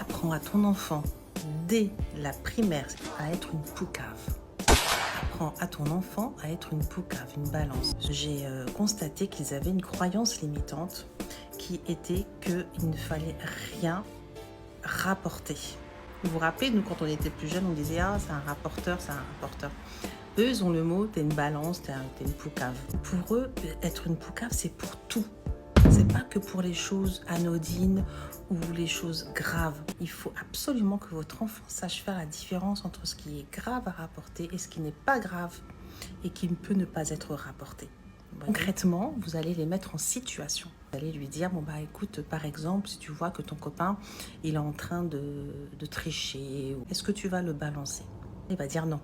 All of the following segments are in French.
Apprends à ton enfant, dès la primaire, à être une poucave. Apprends à ton enfant à être une poucave, une balance. J'ai constaté qu'ils avaient une croyance limitante qui était qu'il ne fallait rien rapporter. Vous vous rappelez, nous, quand on était plus jeunes, on disait « Ah, c'est un rapporteur, c'est un rapporteur ». Eux, ils ont le mot « t'es une balance, t'es une poucave ». Pour eux, être une poucave, c'est pour tout. C'est pas que pour les choses anodines ou les choses graves. Il faut absolument que votre enfant sache faire la différence entre ce qui est grave à rapporter et ce qui n'est pas grave et qui peut ne pas être rapporté. Concrètement, vous allez les mettre en situation. Vous allez lui dire, bon bah écoute, par exemple, si tu vois que ton copain, il est en train de tricher, est-ce que tu vas le balancer? Il va dire non,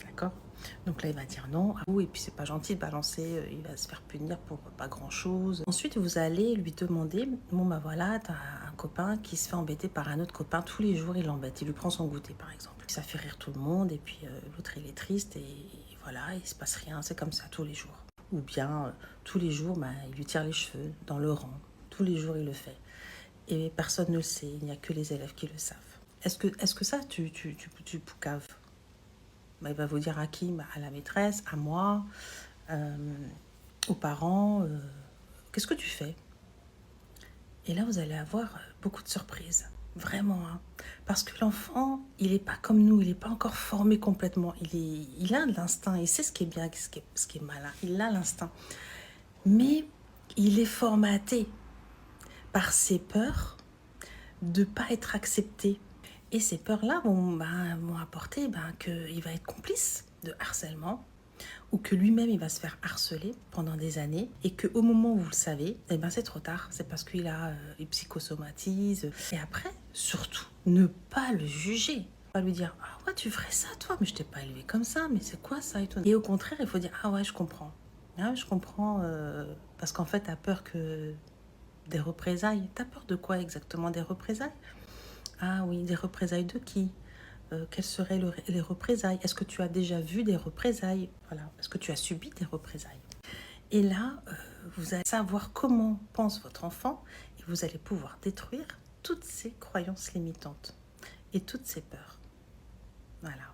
d'accord? Donc là, il va dire non. Et puis, c'est pas gentil de balancer. Il va se faire punir pour pas grand-chose. Ensuite, vous allez lui demander, bon, bah voilà, t'as un copain qui se fait embêter par un autre copain. Tous les jours, il l'embête. Il lui prend son goûter, par exemple. Ça fait rire tout le monde. Et puis, l'autre, il est triste. Et voilà, il se passe rien. C'est comme ça tous les jours. Ou bien, tous les jours, bah, il lui tire les cheveux dans le rang. Tous les jours, il le fait. Et personne ne le sait. Il n'y a que les élèves qui le savent. Est-ce que ça, tu poucaves? Bah, il va vous dire à qui? Bah, à la maîtresse, à moi, aux parents. Qu'est-ce que tu fais? Et là, vous allez avoir beaucoup de surprises. Vraiment. Hein. Parce que l'enfant, il n'est pas comme nous. Il n'est pas encore formé complètement. Il a de l'instinct. Il sait ce qui est bien, ce qui est malin. Il a l'instinct. Mais il est formaté par ses peurs de ne pas être accepté. Et ces peurs-là vont apporter qu'il va être complice de harcèlement ou que lui-même il va se faire harceler pendant des années et qu'au moment où vous le savez, c'est trop tard. C'est parce il psychosomatise. Et après, surtout, ne pas le juger. Pas lui dire « Ah ouais, tu ferais ça toi, mais je t'ai pas élevé comme ça, mais c'est quoi ça ?» Et au contraire, il faut dire « Ah ouais, je comprends. Ah, je comprends parce qu'en fait, t'as peur que des représailles. T'as peur de quoi exactement? Des représailles? Ah oui, des représailles de qui? Quelles seraient les représailles? Est-ce que tu as déjà vu des représailles? Voilà. Est-ce que tu as subi des représailles? Et là, vous allez savoir comment pense votre enfant et vous allez pouvoir détruire toutes ces croyances limitantes et toutes ces peurs. Voilà.